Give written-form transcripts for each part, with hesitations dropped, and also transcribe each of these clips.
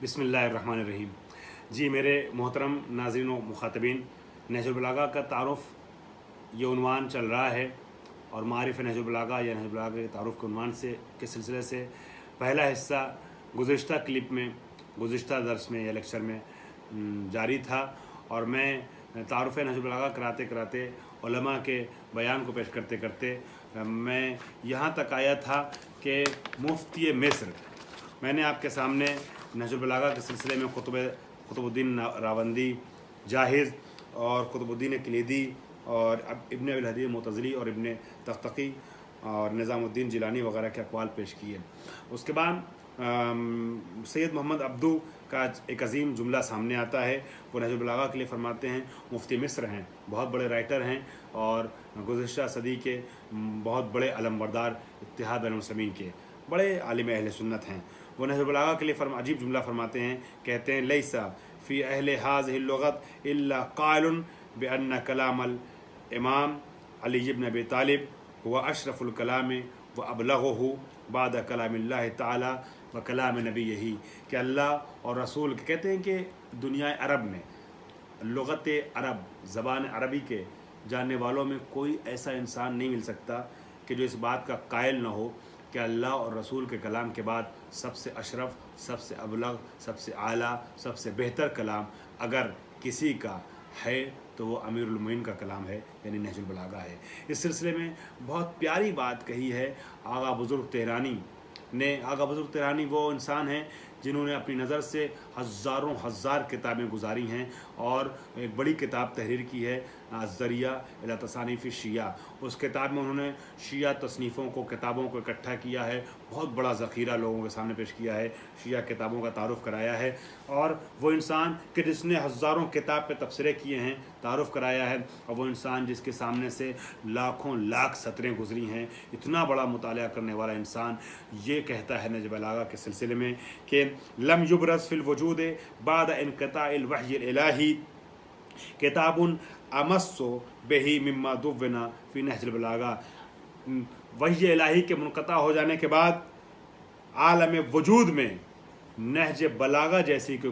बिस्मिल्लाहिर्रहमानिर्रहीम। जी मेरे मोहतरम नाज़रीन व मुख़ातबीन, नहजुल बलागा का तारुफ़ ये उन्वान चल रहा है और मारिफ़ नहजुल बलागा या नहजुल बलागा के तारुफ़ के उन्वान से के सिलसिले से पहला हिस्सा गुज़िश्ता क्लिप में, गुज़िश्ता दर्स में या लेक्चर में जारी था और मैं तारुफ़ नहजुल बलागा कराते कराते उलमा के बयान को पेश करते करते मैं यहाँ तक आया था कि मुफ्ती मिस्र, मैंने आपके सामने नहजुल बलागा के सिलसिले में कुतुबुद्दीन रावंदी, जाहिज़ और कुतुबुद्दीन किलीदी और इब्न अबिल हदीद मुतज़िली और इब्न तख्तकी और निज़ामुद्दीन जिलानी वगैरह के अक़वाल पेश किए। उसके बाद सैयद मोहम्मद अब्दू का एक अजीम जुमला सामने आता है। वो नहजुल बलागा के लिए फरमाते हैं, मुफ्ती मिस्र हैं, बहुत बड़े राइटर हैं और गुज़िश्ता सदी के बहुत बड़े अलमबरदार इत्तिहाद बैनुल मुस्लिमीन के बड़े आलिम अहले सुन्नत हैं। वो नहजुल बलागा के लिए अजीब जुमला फरमाते हैं, कहते हैं लैसा फ़ी अहले हाज़िहिल लुग़त इल्ला क़ाइलुन बिअन्न कलामल इमाम अली इब्न अबी तालिब हुवा अशरफुल कलाम व अबलग़ुहु बाद कलामिल्लाहि तआला व कलाम नबिय्यही, कि अल्लाह और रसूल कहते हैं कि दुनिया अरब में लुग़त अरब ज़बान अरबी के जानने वालों में कोई ऐसा इंसान नहीं मिल सकता कि जो इस बात का कायल न हो कि अल्लाह और रसूल के कलाम के बाद सबसे अशरफ, सबसे अबलग, सबसे आला, सबसे बेहतर कलाम अगर किसी का है तो वो अमीरुल मोमिनीन का कलाम है, यानी नहजुल बलागा है। इस सिलसिले में बहुत प्यारी बात कही है आगा बुज़ुर्ग तेहरानी ने। आगा बुज़ुर्ग तेहरानी वो इंसान हैं जिन्होंने अपनी नज़र से हज़ारों हज़ार किताबें गुजारी हैं और एक बड़ी किताब तहरीर की है ज़रिया इला तसानीफ़ शिया। उस किताब में उन्होंने शिया तसनीफ़ों को, किताबों को इकट्ठा किया है, बहुत बड़ा ज़ख़ीरा लोगों के सामने पेश किया है, शिया किताबों का तारुफ़ कराया है। और वो इंसान कि जिसने हज़ारों किताब पे तबसरे किए हैं, तारुफ़ कराया है, और वो इंसान जिसके सामने से लाखों लाख सतरें गुजरी हैं, इतना बड़ा मुतालिया करने वाला इंसान ये कहता है नहजुल बलागा के सिलसिले में कि लम युबरज़ फ़िल वजूद बाद इनक़ताइल वह्यिल इलाही किताबुन अमस्सु बिही मिम्मा दुव्विना फ़ी नहजुल बलागा। वह्य इलाही के मुनक़ता हो जाने के बाद आलम वजूद में नहज बलागा जैसी कोई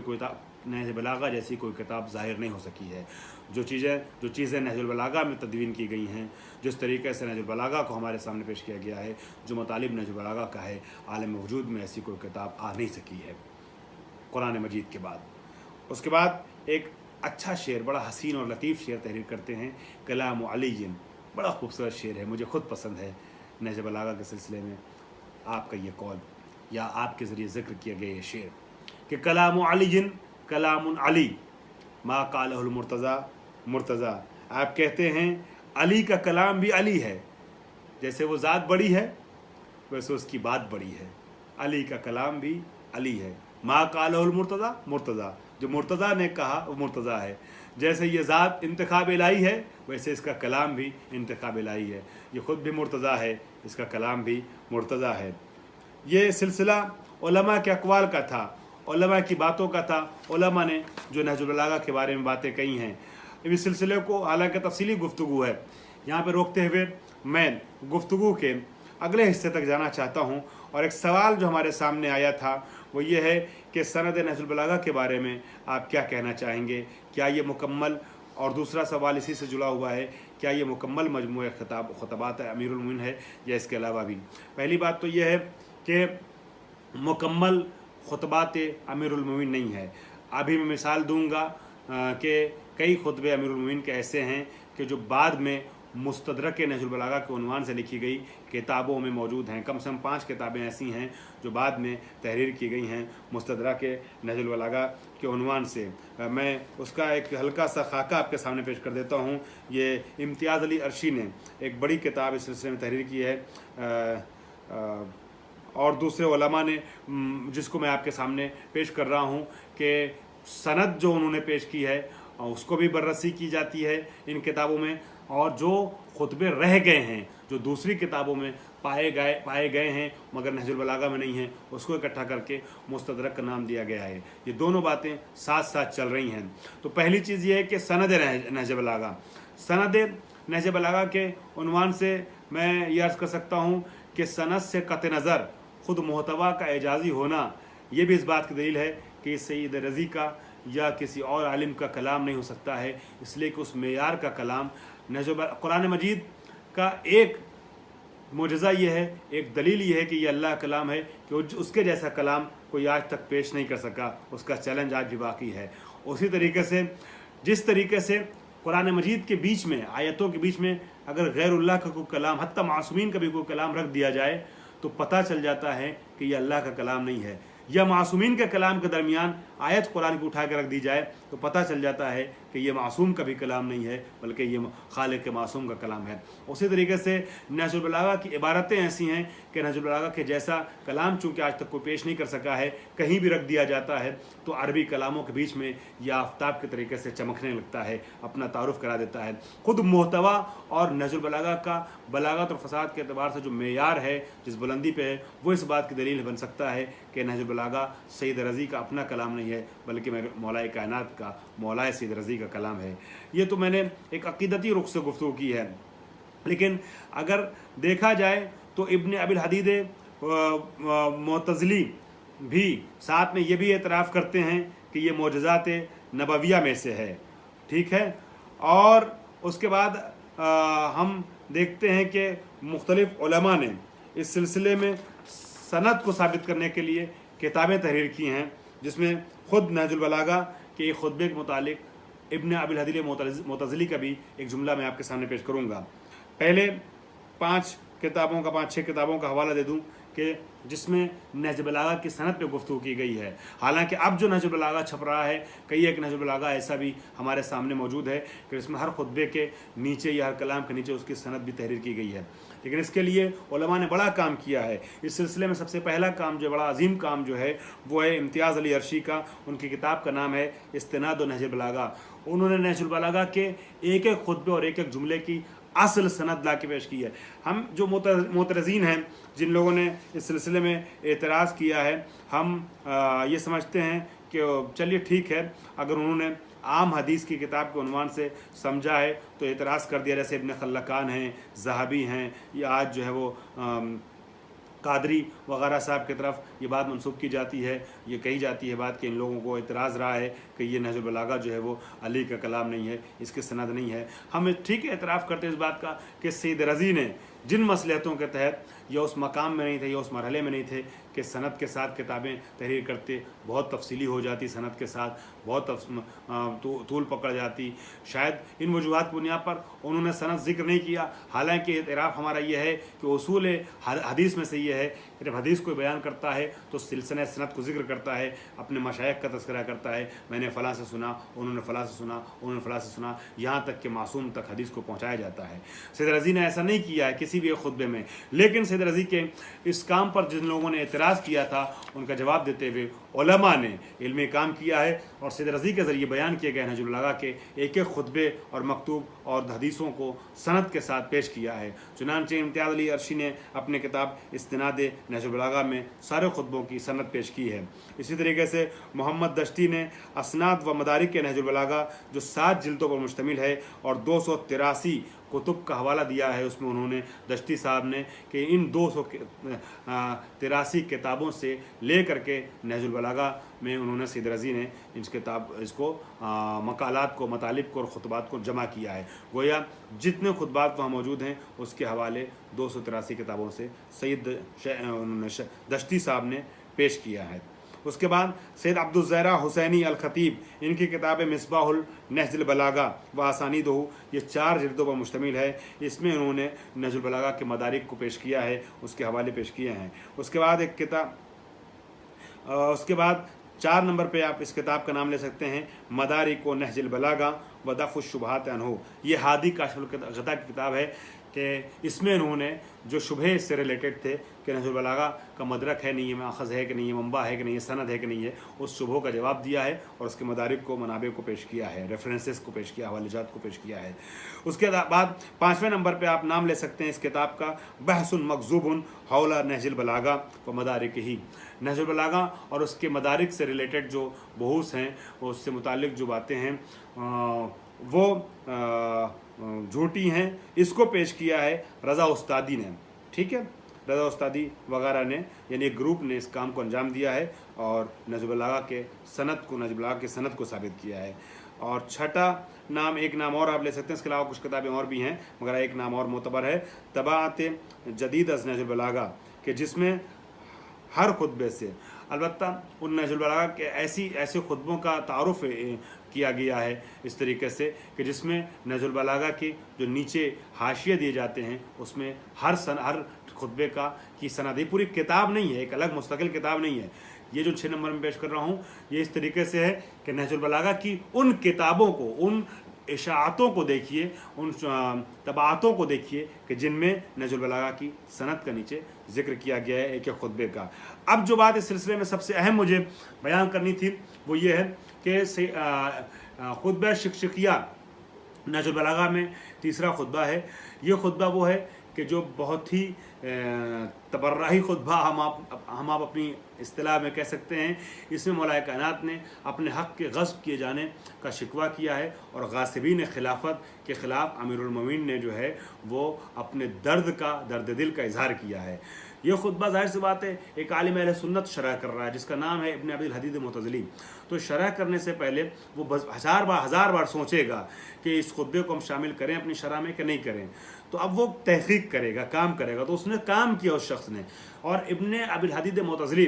किताब ज़ाहिर नहीं हो सकी है। जो चीज़ें नहजुल बलागा में तदवीन की गई हैं, जिस तरीके से नहजुल बलागा को हमारे सामने पेश किया गया है, जो मतलब नहजुल बलागा का है, आलम वजूद में ऐसी कोई किताब आ नहीं सकी है कुरान मजीद के बाद। उसके बाद एक अच्छा शेर, बड़ा हसीन और लतीफ़ शेर तहरीर करते हैं, कलाम अलीन, बड़ा खूबसूरत शेर है, मुझे ख़ुद पसंद है। नहज बलागा के सिलसिले में आपका ये कौल या आपके ज़रिए ज़िक्र किया गया ये शेर कि कलाम अलीन कलाम अली मा क़ालहुल मुर्तज़ा। आप कहते हैं अली का कलाम भी अली है, जैसे वो ज़ात बड़ी है वैसे उसकी बात बड़ी है। अली का कलाम भी अली है, मा क़ालहुल मुर्तज़ा, जो मुर्तज़ा ने कहा वो मुर्तज़ा है। जैसे ये ज़ात इंतखाब इलाही है वैसे इसका कलाम भी इंतखाब इलाही है। ये ख़ुद भी मुर्तज़ा है, इसका कलाम भी मुर्तज़ा है। ये सिलसिला उलमा के अक़वाल का था, उलमा की बातों का था। उलमा ने जो नहजुल बलागा के बारे में बातें कही हैं, इस सिलसिले को हालांकि तफसीली गुफ्तगू है, यहाँ पे रोकते हुए मैं गुफ्तगू के अगले हिस्से तक जाना चाहता हूँ। और एक सवाल जो हमारे सामने आया था वो ये है कि सनद नहजुल बलागा के बारे में आप क्या कहना चाहेंगे, क्या ये मुकम्मल, और दूसरा सवाल इसी से जुड़ा हुआ है, क्या ये मुकम्मल मजमूए खुतबात अमीरुल मोमिनीन है या इसके अलावा भी। पहली बात तो ये है कि मुकम्मल खुतबात अमीरुल मोमिनीन नहीं है। अभी मैं मिसाल दूंगा कि कई खुतबे अमीरुल मोमिनीन के ऐसे हैं कि जो बाद में मुस्तदरक नहजुल बलागा के उन्वान से लिखी गई किताबों में मौजूद हैं। कम से कम 5 किताबें ऐसी हैं जो बाद में तहरीर की गई हैं मुस्तदरक नहजुल बलागा के उन्वान से। मैं उसका एक हल्का सा खाका आपके सामने पेश कर देता हूँ। ये इम्तियाज़ अली अरशी ने एक बड़ी किताब इस सिलसिले में तहरीर की है और दूसरे उलमा ने, जिसको मैं आपके सामने पेश कर रहा हूँ कि सनद जो उन्होंने पेश की है उसको भी बर्रसी की जाती है इन किताबों में, और जो खुतबे रह गए हैं जो दूसरी किताबों में पाए गए हैं मगर नहजुल बलागा में नहीं हैं, उसको इकट्ठा करके मुस्तदरक का नाम दिया गया है। ये दोनों बातें साथ साथ चल रही हैं। तो पहली चीज़ ये है कि सनद नहज बलागा, सनद नहज बलागा के उन्वान से मैं ये अर्ज़ कर सकता हूँ कि सनद से कत नज़र ख़ुद मोहतवा का एजाज़ी होना ये भी इस बात की दलील है कि सईद रज़ी का या किसी और आलिम का कलाम नहीं हो सकता है, इसलिए कि उस मेयार का कलाम कुरान मजीद का एक मोजज़ा ये है, एक दलील ये है कि ये अल्लाह कलाम है कि उसके जैसा कलाम कोई आज तक पेश नहीं कर सका, उसका चैलेंज आज भी बाकी है। उसी तरीके से जिस तरीके से कुरान मजीद के बीच में, आयतों के बीच में अगर गैरुल्लाह का कोई कलाम, हत्ता मासूमीन का भी कोई कलाम रख दिया जाए तो पता चल जाता है कि यह अल्लाह का कलाम नहीं है, या मासूमीन के कलाम के दरमियान आयत कुरान की उठा कर रख दी जाए तो पता चल जाता है कि ये मासूम का भी कलाम नहीं है, बल्कि ये खालिक के मासूम का कलाम है। उसी तरीके से नहजुल बलागा की इबारतें ऐसी हैं कि नहजुल बलागा के जैसा कलाम चूँकि आज तक कोई पेश नहीं कर सका है, कहीं भी रख दिया जाता है तो अरबी कलामों के बीच में यह आफ्ताब के तरीके से चमकने लगता है, अपना तारुफ करा देता है। ख़ुद मोहतवा और नहजुल बलागा का बलागत और फसाद के अतबार से जो मेयार है, जिस बुलंदी पे है, वो इस बात की दलील बन सकता है कि नहजुल बलागा सईद रज़ी का अपना कलाम नहीं है, बल्कि मेरे मौलाए कायनात का, मौलाए सईद रज़ी का कलाम है। ये तो मैंने एक अक़ीदती रुख से गुफ्तगू की है, लेकिन अगर देखा जाए तो इब्न अबिल हदीद मुअतज़िली भी साथ में ये भी एतराफ़ करते हैं कि ये मोजज़ात नबविया में से है, ठीक है। और उसके बाद हम देखते हैं कि मुख्तलिफ़ उलमा ने इस सिलसिले में सनद को साबित करने के लिए किताबें तहरीर की हैं, जिसमें ख़ुद नहजुल बलागा के एक खुतबे के मुतालिक इब्न अबिल हदीद मुअतज़िली का भी एक जुमला मैं आपके सामने पेश करूँगा। पहले 5-6 किताबों का हवाला दे दूँ कि जिसमें नहजुल बलागा की सनद पे गुफ्तगू की गई है। हालांकि अब जो नहजुल बलागा छप रहा है, कई एक नहजुल बलागा ऐसा भी हमारे सामने मौजूद है कि इसमें हर खुतबे के नीचे या हर कलाम के नीचे उसकी सनद भी तहरीर की गई है। लेकिन इसके लिए उलमा ने बड़ा काम किया है। इस सिलसिले में सबसे पहला काम जो बड़ा अजीम काम जो है वो है इम्तियाज़ अली अर्शी का। उनकी किताब का नाम है इस्तिनाद नहजुल बलागा। उन्होंने नहजुल बलागा के एक एक खुतबे और एक एक जुमले की असल सनद ला के पेश की है। हम जो मोतरज़ीन हैं, जिन लोगों ने इस सिलसिले में एतराज़ किया है, हम ये समझते हैं कि चलिए ठीक है, अगर उन्होंने आम हदीस की किताब के उन्वान से समझा है तो एतराज़ कर दिया, जैसे इब्न खल्लकान हैं, ज़हाबी हैं, या आज जो है वो कादरी वगैरह साहब की तरफ ये बात मनसूब की जाती है, ये कही जाती है बात कि इन लोगों को एतराज़ रहा है कि ये नहजुल बलागा जो है वो अली का कलाम नहीं है, इसके सनद नहीं है। हम ठीक है एतराफ़ करते हैं इस बात का कि सईद रज़ी ने जिन मसलहतों के तहत या उस मकाम में नहीं थे या उस मरहले में नहीं थे कि सनद के साथ किताबें तहरीर करते, बहुत तफसीली हो जाती, सनद के साथ बहुत तूल पकड़ जाती, शायद इन वजूहात की बुनियाद पर उन्होंने सनद ज़िक्र नहीं किया। हालांकि एतराफ़ हमारा यह है कि उसूल हदीस में से ये है कि जब हदीस कोई बयान करता है तो सिलसिला सनद को ज़िक्र करता है, अपने मशाइख का तज़किरा करता है, मैंने फ़लाँ से सुना, उन्होंने फ़लाँ से सुना, उन्होंने फ़लाँ से सुना, यहाँ तक कि मासूम तक हदीस को पहुँचाया जाता है। सईद रज़ी ने ऐसा नहीं किया है किसी भी एक खुतबे में। लेकिन सईद रज़ी के इस काम पर जिन लोगों ने एतराज़ किया था उनका जवाब देते हुए उलमा ने इल्मी काम किया है और सईद रज़ी के ज़रिए बयान किए गए नहजुल बलागा के एक एक खुतबे और मकतूब और हदीसों को सनद के साथ पेश किया है। चुनांचे इम्तियाज़ अली अर्शी ने अपने किताब इस्तिनाद नहजुल बलागा में सारे खुतबों की सनद पेश की है। इसी तरीके से मोहम्मद दश्ती ने असनाद व मदारिक के नहजुल बलागा जो 7 जिल्दों पर मुश्तमिल है और 283 कुतुब का हवाला दिया है, उसमें उन्होंने दश्ती साहब ने कि इन 283 किताबों से ले करके नहजुल बलागा में उन्होंने सईद रज़ी ने इसको मकालात को, मतालिब को और खुतबात को जमा किया है। गोया जितने खुतबात वहाँ मौजूद हैं उसके हवाले 283 किताबों से सईद दश्ती साहब ने पेश किया है। उसके बाद सैयद अब्दुज़्ज़हरा हुसैनी अल ख़तीब, इनकी किताब मिसबाहुल नहजुल बलागा व असानीदुहु, ये 4 जिल्दों पर मुश्तमिल है। इसमें उन्होंने नहजुल बलागा के मदारिक को पेश किया है, उसके हवाले पेश किए हैं। उसके बाद एक किताब, उसके बाद 4 नंबर पे आप इस किताब का नाम ले सकते हैं मदारिक व नहजुल बलागा व दफ़्फ़ुश शुबहात अन्हु। ये हादी काशिफुल ग़ता की किताब है कि इसमें उन्होंने जो शुबहे इससे रिलेटेड थे कि नहजुल बलागा का मदरक है नहीं है, माखज़ है कि नहीं है, मंबा है कि नहीं है, सनद है कि नहीं है, उस शुबहों का जवाब दिया है और उसके मदारिक को, मनाबे को पेश किया है, रेफरेंसेस को पेश किया, हवालेजात को पेश किया है। उसके बाद 5वें नंबर पर आप नाम ले सकते हैं इस किताब का बहसुन मकज़ूबुन हौला नहजुल बलागा व मदारिक ही। नहजुल बलागा और उसके मदारिक से रिलेटेड जो बहूस हैं, उससे मुतालिक जो बातें हैं वो झूठी हैं, इसको पेश किया है रज़ा उस्तादी ने। ठीक है, रज़ा उस्तादी वगैरह ने, यानी एक ग्रुप ने इस काम को अंजाम दिया है और नहजुल बलागा के सनद को साबित किया है। और छठा नाम, एक नाम और आप ले सकते हैं, इसके अलावा कुछ किताबें और भी हैं मगर एक नाम और मोतबर है, तबाअत जदीद अज़ नहजुल बलागा, कि जिसमें हर खुतबे से अलबत्ता उन नहजुल बलागा के ऐसे खुतबों का तारुफ किया गया है इस तरीके से कि जिसमें नहजुल बलागा के जो नीचे हाशिए दिए जाते हैं उसमें हर खुतबे की सनद, ये पूरी किताब नहीं है, एक अलग मुस्तकिल किताब नहीं है। ये जो 6 नंबर में पेश कर रहा हूँ ये इस तरीके से है कि नहजुल बलागा की उन किताबों को, उन इशाअतों को देखिए, उन तबाअतों को देखिए कि जिनमें नहजुल बलागा की सनद का नीचे जिक्र किया गया है एक खुतबे का। अब जो बात इस सिलसिले में सबसे अहम मुझे बयान करनी थी वो ये है कि खुतबा शिक्षकिया नहजुल बलागा में तीसरा खुतबा है। ये खुतबा वो है कि जो बहुत ही तबर्राही खुतबा हम आप अपनी इस्तिलाह में कह सकते हैं। इसमें मौलाए कायनात ने अपने हक़ के गस्ब किए जाने का शिकवा किया है और गासिबीन खिलाफत के ख़िलाफ़ अमीरुल मोमिनीन ने जो है वो अपने दर्द दिल का इजहार किया है। ये खुतबा ज़ाहिर सी बात है एक आलिम अहले सुन्नत शरह कर रहा है जिसका नाम है इब्न अबिल हदीद मुतज़िली। तो शरह करने से पहले वो हज़ार बार सोचेगा कि इस खुतबे को हम शामिल करें अपनी शरह में कि नहीं करें। तो अब वो तहक़ीक़ करेगा, काम करेगा। तो उसने काम किया उस शख्स ने। और इब्न अबिल हदीद मुतज़िली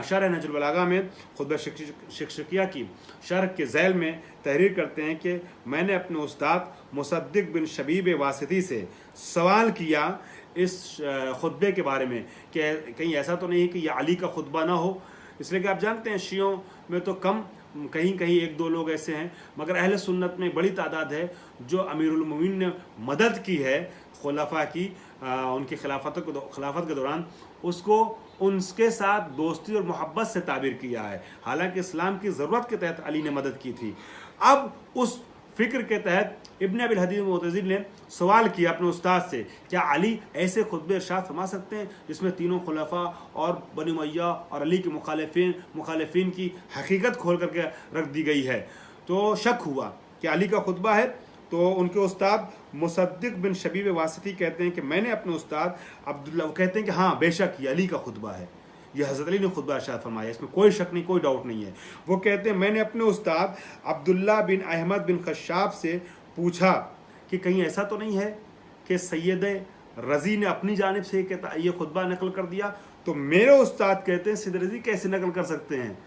शरह नहजुल बलागा में खुतबा शिक्षकिया की शरह के ज़ैल में तहरीर करते हैं कि मैंने अपने उस्ताद मुसद्दिक़ बिन शबीब वासिती से सवाल किया इस खुतबे के बारे में कि कहीं ऐसा तो नहीं कि यह अली का खुतबा ना हो, इसलिए कि आप जानते हैं शियों में तो कहीं एक दो लोग ऐसे हैं मगर अहले सुन्नत में बड़ी तादाद है जो अमीरुल मोमिनीन ने मदद की है खुलफा की उनकी खिलाफत के दौरान, उसको उनके साथ दोस्ती और मोहब्बत से ताबीर किया है। हालांकि इस्लाम की ज़रूरत के तहत अली ने मदद की थी। अब उस फ़िक्र के तहत इब्न अबिल हदीद मुतज़िली ने सवाल किया अपने उस्ताद से, क्या अली ऐसे खुतबे इरशाद फरमा सकते हैं जिसमें तीनों खुलफा और बनी उमय्या और अली के मुखालिफिन की हकीकत खोल करके रख दी गई है। तो शक हुआ कि अली का खुतबा है। तो उनके उस्ताद मुसद्दिक़ बिन शबीब वासिती कहते हैं कि मैंने अपने उस्ताद अब्दुल्ला, वो कहते हैं कि हाँ बेशक ये अली का खुतबा है, यह हज़रत अली ने खुतबा इरशाद फरमाया, इसमें कोई शक नहीं, कोई डाउट नहीं है। वो कहते हैं मैंने अपने उस्ताद अब्दुल्ला बिन अहमद बिन खश्शाब से पूछा कि कहीं ऐसा तो नहीं है कि सैयद रज़ी ने अपनी जानिब से ये खुतबा नकल कर दिया। तो मेरे उस्ताद कहते हैं सैयद रज़ी कैसे नकल कर सकते हैं,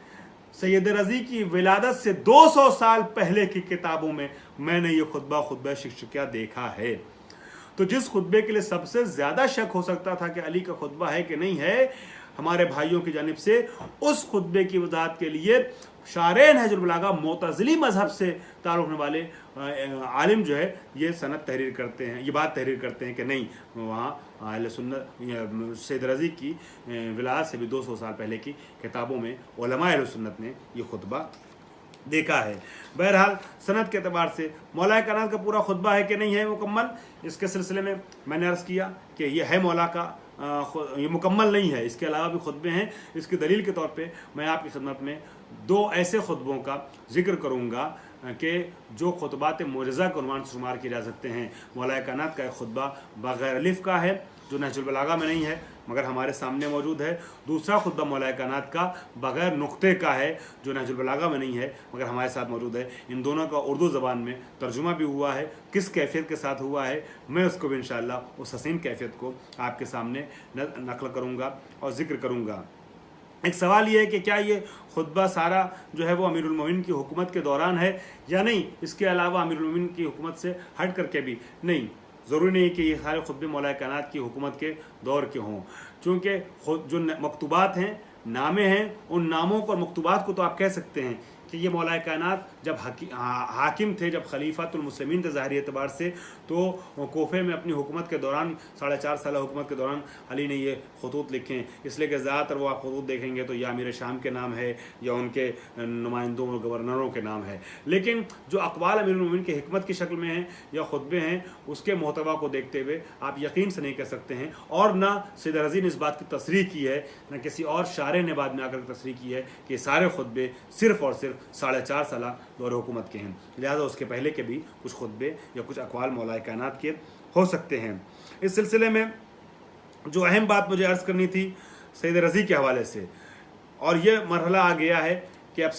सैयद रज़ी की विलादत से 200 साल पहले की किताबों में मैंने ये खुतबा शिक्षकिया देखा है। तो जिस खुतबे के लिए सबसे ज़्यादा शक हो सकता था कि अली का खुतबा है कि नहीं है, हमारे भाइयों की जानिब से उस खुतबे की वजाहत के लिए शारे नहजुल बलागा मुतज़िली मज़हब से ताल्लुक़ रखने वाले आलिम जो है ये सनद तहरीर करते हैं, ये बात तहरीर करते हैं कि नहीं वहाँ अहले सुन्नत सैयद रज़ी की विलादत से भी 200 साल पहले की किताबों में उलमा अहले सुन्नत ने ये खुतबा देखा है। बहरहाल सनद के अतबार से मौला कायनात का पूरा खुतबा है कि नहीं है मुकम्मल, इसके सिलसिले में मैंने अर्ज़ किया कि यह है मौला का, ये मुकम्मल नहीं है, इसके अलावा भी खुतबे हैं। इसकी दलील के तौर पे मैं आपकी खिदमत में 2 ऐसे खुतबों का जिक्र करूँगा कि जो खुतबात मुअज़्ज़ज़ा के उन्वान से शुमार किए जा सकते हैं। मौला कायनात का एक खुतबा बग़ैर अलिफ का है जो नहजुल बलागा में नहीं है मगर हमारे सामने मौजूद है। दूसरा खुतबा मौला कायनात का बग़ैर नुक्ते का है जो नहजुल बलागा में नहीं है मगर हमारे साथ मौजूद है। इन दोनों का उर्दू ज़बान में तर्जुमा भी हुआ है, किस कैफियत के साथ हुआ है मैं उसको भी इंशाअल्लाह उस हसीन कैफियत को आपके सामने नक़ल करूँगा और ज़िक्र करूँगा। एक सवाल ये है कि क्या ये खुतबा सारा जो है वो अमीरुल मोमिनीन की हुकूमत के दौरान है या नहीं, इसके अलावा अमीरुल मोमिनीन की हुकूमत से हट करके भी नहीं। ज़रूरी नहीं कि ये सारे खुतबे मौला कायनात की हुकूमत के दौर के हों, चूँकि जो मकतूबात हैं, नामे हैं, उन नामों को और मकतूबात को तो आप कह सकते हैं कि ये मौला कायनात जब हाकिम थे, जब खलीफातुल मुस्लिमीन थे ज़ाहिरी एतबार से, तो कोफे में अपनी हुकूमत के दौरान 4.5 साल हुकूमत के दौरान अली ने ये खतूत लिखे। इसलिए कि ज़्यादातर वो आप खतूत देखेंगे तो या अमीर शाम के नाम है या उनके नुमाइंदों और गवर्नरों के नाम है। लेकिन जो अक़वाल अमीरुल मोमिनीन की हिकमत की शक्ल में हैं या खुतबे हैं उसके मोहतवा को देखते हुए आप यकीन से नहीं कह सकते हैं। और ना सैयद रज़ी ने इस बात की तस्रीह की है, ना किसी और शारे ने बाद में आकर तस्रीह की है कि सारे खुतबे सिर्फ़ और सिर्फ 4.5 साल दौर हुकूमत के हैं। लिहाजा उसके पहले के भी कुछ खुतबे या कुछ अक़वाल मौला कायनात के हो सकते हैं। इस सिलसिले में जो अहम बात मुझे अर्ज़ करनी थी सैयद रज़ी के हवाले से, और ये मरहला आ गया है कि अब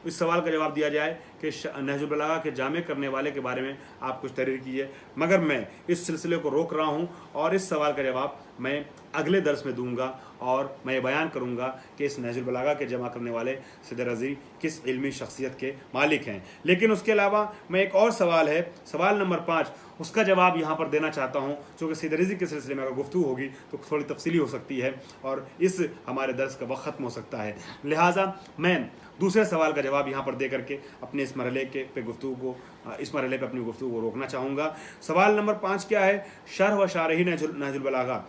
इस सवाल का जवाब दिया जाए कि नहजुल बलागा के जामे करने वाले के बारे में आप कुछ तहरीर कीजिए। मगर मैं इस सिलसिले को रोक रहा हूँ और इस सवाल का जवाब मैं अगले दर्स में दूंगा, और मैं ये बयान करूँगा कि इस नहजुल बलागा के जमा करने वाले सैयद रज़ी किस इल्मी शख्सियत के मालिक हैं। लेकिन उसके अलावा मैं एक और सवाल है, सवाल नंबर 5, उसका जवाब यहाँ पर देना चाहता हूँ, चूँकि सैयद रज़ी के सिलसिले में अगर गुफ्तगू होगी तो थोड़ी तफसीली हो सकती है और इस हमारे दर्स का वक्त ख़त्म हो सकता है। लिहाजा मैं दूसरे सवाल का जवाब यहाँ पर दे करके अपने इस मरहले पे अपनी गुफ्तगू को रोकना चाहूँगा। सवाल नंबर 5 क्या है? शरह व शारही नहजुल बलागा।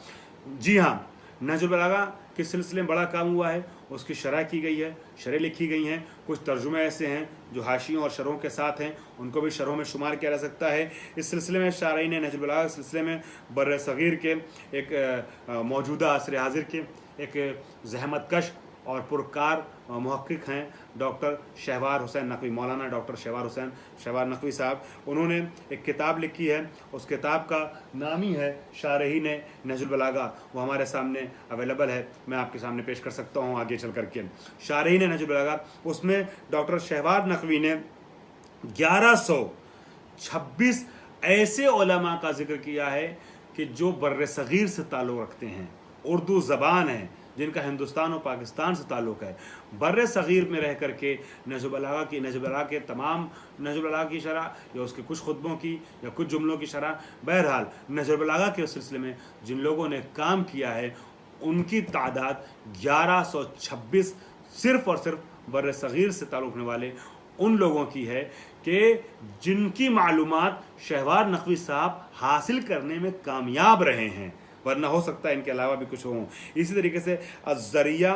जी हाँ, नहजुल बलागा के सिलसिले में बड़ा काम हुआ है, उसकी शरह की गई है, शरह लिखी गई हैं, कुछ तर्जुमे ऐसे हैं जो हाशियों और शरों के साथ हैं, उनको भी शरों में शुमार किया जा सकता है। इस सिलसिले में शारहीन नहजुल बलागा के सिलसिले में बर सग़ीर के एक मौजूदा असर हाजिर के एक ज़हमतकश और पुरकार मुहक्किक हैं डॉक्टर शहवार हुसैन नकवी, मौलाना डॉक्टर शहवार नकवी साहब। उन्होंने एक किताब लिखी है, उस किताब का नाम ही है शारहीन नहजुल बलागा। वो हमारे सामने अवेलेबल है, मैं आपके सामने पेश कर सकता हूँ आगे चल करके। शारहीन नहजुल बलागा, उसमें डॉक्टर शहवार नकवी ने 1126 ऐसे उलमा का जिक्र किया है कि जो बर्र सग़ीर से ताल्लुक़ रखते हैं, उर्दू ज़बान है, जिनका हिंदुस्तान और पाकिस्तान से ताल्लुक़ है। बर्र सग़ीर में रह करके नहजुल बलागा के तमाम नहजुल बलागा की शरह या उसके कुछ खुतबों की या कुछ जुमलों की शरह, बहरहाल नहजुल बलागा के सिलसिले में जिन लोगों ने काम किया है उनकी तादाद 1126 सिर्फ़ और सिर्फ बर्र सग़ीर से ताल्लुक़ रखने वाले उन लोगों की है कि जिनकी मालूमात शहवार नकवी साहब हासिल करने में कामयाब रहे हैं, वरना हो सकता है इनके अलावा भी कुछ हो। इसी तरीके से अज़रिया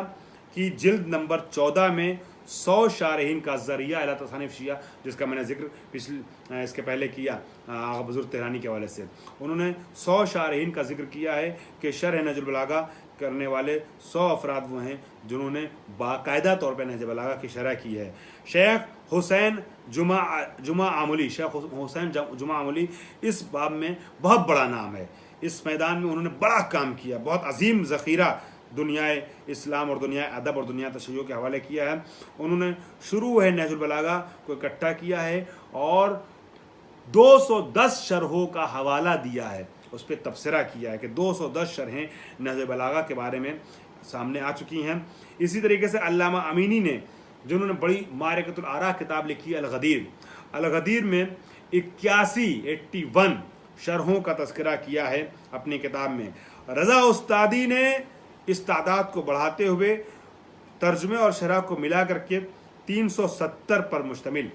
की जिल्द नंबर 14 में 100 शारहीन का ज़रिया अला तसानिफ़ शिया, जिसका मैंने जिक्र इसके पहले किया आगा बुज़ुर्ग तेहरानी के हवाले से, उन्होंने 100 शारहीन का जिक्र किया है कि शरह नहजुल बलागा करने वाले 100 अफराद वो हैं जिन्होंने बाकायदा तौर पर नहजुल बलागा की शरह की है। शेख हुसैन जुमा आमुली, शेख हुसैन जुमा आमुली इस बाब में बहुत बड़ा नाम है, इस मैदान में उन्होंने बड़ा काम किया, बहुत अजीम ज़ख़ीरा दुनिया इस्लाम और दुनिया अदब और दुनिया तशय्युह के हवाले किया है। उन्होंने शुरू है नहजुल बलागा को इकट्ठा किया है और 210 शरहों का हवाला दिया है, उस पर तबसरा किया है कि 210 शरहें नहजुल बलागा के बारे में सामने आ चुकी हैं। इसी तरीके से अल्लामा अमीनी ने, जिन्होंने बड़ी मारिकतुल आरा किताब लिखी अल-गदीर में 81 शरहों का तज़किरा किया है अपनी किताब में। रज़ा उस्तादी ने इस तादाद को बढ़ाते हुए तर्जुमे और शरह को मिला करके 370 पर मुश्तमिल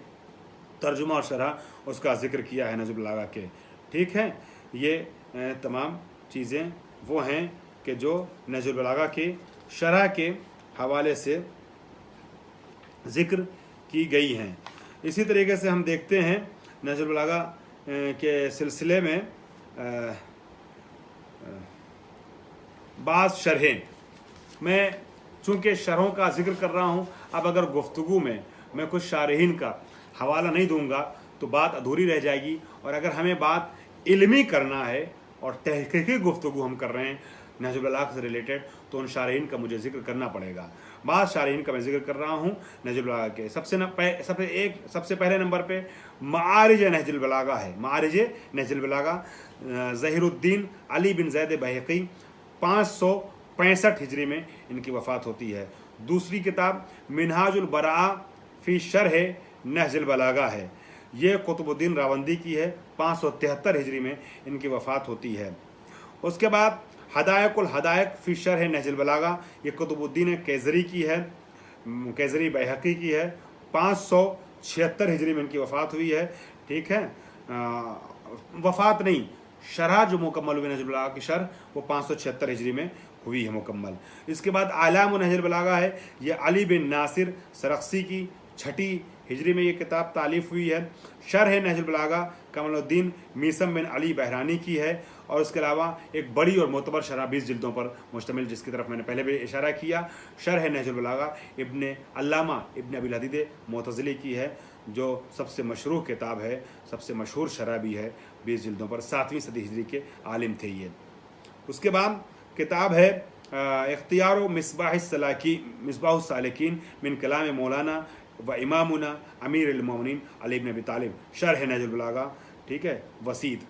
तर्जुमा और शरह उसका जिक्र किया है नहजुल बलागा के। ठीक है, ये तमाम चीज़ें वो हैं कि जो नहजुल बलागा के शरह के हवाले से ज़िक्र की गई हैं। इसी तरीके से हम देखते हैं नहजुल बलागा के सिलसिले में बाज़ शरहें, मैं चूँकि शरहों का जिक्र कर रहा हूँ, अब अगर गुफ्तगू में मैं कुछ शारहीन का हवाला नहीं दूंगा तो बात अधूरी रह जाएगी, और अगर हमें बात इल्मी करना है और तहकीकी गुफ्तगू हम कर रहे हैं नहजुल बलागा से रिलेटेड, तो उन शारहीन का मुझे जिक्र करना पड़ेगा। बाज़ शारहीन का मैं जिक्र कर रहा हूँ नहजुल बलागा के। सबसे पहले नंबर पे मारिज नहजुल बलागा है। मारिज नहजुल बलागा ज़हीरुद्दीन अली बिन ज़ैद बहक़ी 565 हिजरी में इनकी वफ़ात होती है। दूसरी किताब मिनहाजुल बराआ फ़ी शरह नहजुल बलागा है, ये कुतुबुद्दीन रावंदी की है, 573 हिजरी में इनकी वफ़ात होती है। उसके बाद हदायकुल हदायक फ़ी शरह नहजुल बलागा, ये कुतुबुद्दीन कैज़री की है, कैज़री बैहक़ी की है, 576 हिजरी में इनकी वफ़ात हुई है। ठीक है, वफ़ात नहीं, शरह जो मुकम्मल हुई नहजुल बलागा की शरह वो 576 हिजरी में हुई है मुकम्मल। इसके बाद आलाम नहजुल बलागा है, ये अली बिन नासिर सरख्सी की 6ठी हिजरी में ये किताब तालीफ़ हुई है। शरह नहजुल बलागा कमलुद्दीन मीसम बिन अली बहरानी की है, और उसके अलावा एक बड़ी और मोतबर शरह 20 जिल्दों पर मुश्तमिल, जिसकी तरफ मैंने पहले भी इशारा किया। शरह नहजुल बलागा अल्लामा इब्न अबिल हदीद मुअतज़िली की है, जो सबसे मशरूह किताब है, सबसे मशहूर शरह भी है, 20 जिल्दों पर, 7वीं सदी हिजरी के आलिम थे ये। उसके बाद किताब है इख्तियार मिसबाह सालिकीन मिन कलाम मौलाना व इमामुना अमीर अल-मोमिनीन अली इब्न अबी तालिब, शरह नहजुल बलागा, ठीक है, वसीद।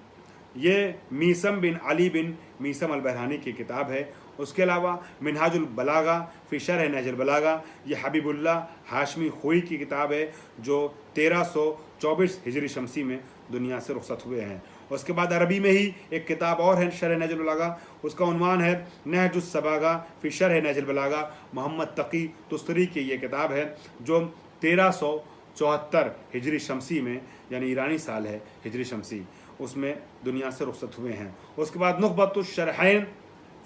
ये मीसम बिन अली बिन मीसम अल-बहरानी की किताब है। उसके अलावा मिनहाजुल बलागा फ़ी शरह नहजुल बलागा, ये हबीबुल्लाह हाशमी खोई की किताब है जो 1324 हिजरी शमसी में दुनिया से रुखसत हुए हैं। उसके बाद अरबी में ही एक किताब और है शरह नहजुल बलागा, उसका उन्वान है नहजुस सबागा फ़ी शरह नहजुल बलागा, मोहम्मद तकी तुस्तरी की ये किताब है जो 1374 हिजरी शमसी में, यानी ईरानी साल है हिजरी शमसी, उसमें दुनिया से रुखसत हुए हैं। उसके बाद नुखबतुश शरहैन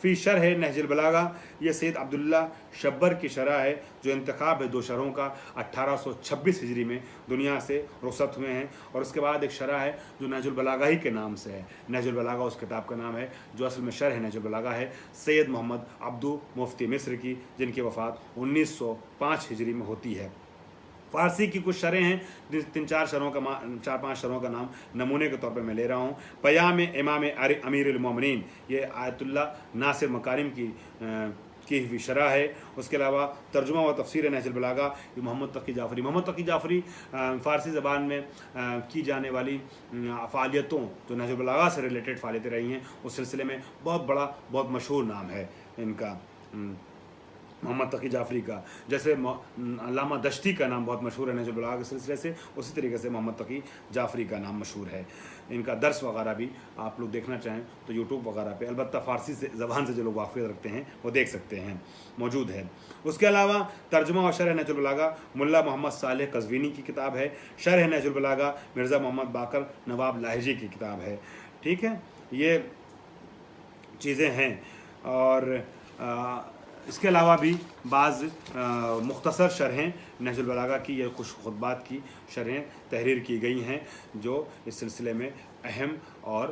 फ़ी शरह नहजुल बलागा, ये सैयद अब्दुल्ला शब्बर की शरह है जो इंतखाब है 2 शरहों का, 1826 हिजरी में दुनिया से रुखसत हुए हैं। और उसके बाद एक शरह है जो नहजुल बलागा ही के नाम से है, नहजुल बलागा उस किताब का नाम है जो असल में शरह नहजुल बलागा है, सैयद मोहम्मद अब्दू मुफ्ती मिस्र की, जिनकी वफ़ात 1905 हिजरी में होती है। फ़ारसी की कुछ शरह हैं, 3-4 शरों का 4-5 शरों का नाम नमूने के तौर पे मैं ले रहा हूँ। पयाम इमाम अमीर अल-मोमिनीन, ये आयतुल्ला नासिर मकारिम की हुई शरह है। उसके अलावा तर्जुमा व तफसीर नहजुल बलागा, ये मोहम्मद तकी जाफ़री फ़ारसी ज़बान में की जाने वाली फ़ालियतों जो नहजुल बलागा से रिलेटेड फ़ालियतें रही हैं, उस सिलसिले में बहुत मशहूर नाम है इनका, मोहम्मद तकी जाफ़री का। जैसे अल्लामा दश्ती का नाम बहुत मशहूर है नहजुल बलागा के सिलसिले से, उसी तरीके से मोहम्मद तकी जाफ़री का नाम मशहूर है। इनका दर्स वगैरह भी आप लोग देखना चाहें तो यूट्यूब वगैरह पे, अलबत्ता फ़ारसी से ज़बान से जो लोग वाक़िफ़ रखते हैं वो देख सकते हैं, मौजूद है। उसके अलावा तर्जुमा व शरह नहजुल बलागा मुल्ला मोहम्मद सालेह कज़वीनी की किताब है। शरह नहजुल बलागा मिर्ज़ा मोहम्मद बाकर नवाब लाहिजी की किताब है। ठीक है, ये चीज़ें हैं। और इसके अलावा भी बाज़ मुख्तसर शरहें नहजुल बलागा की या कुछ खुतबात की शरहें तहरीर की गई हैं जो इस सिलसिले में अहम और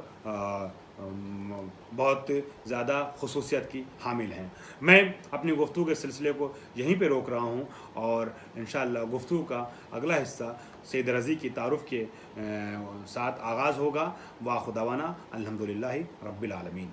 बहुत ज़्यादा खुसूसियत की हामिल हैं। मैं अपनी गुफ्तगू के सिलसिले को यहीं पे रोक रहा हूँ और इंशाअल्लाह गुफ्तगू का अगला हिस्सा सैयद रज़ी की तारुफ़ के साथ आगाज़ होगा। वा खुदावाना अल्हम्दुलिल्लाहि रब्बिल आलमीन।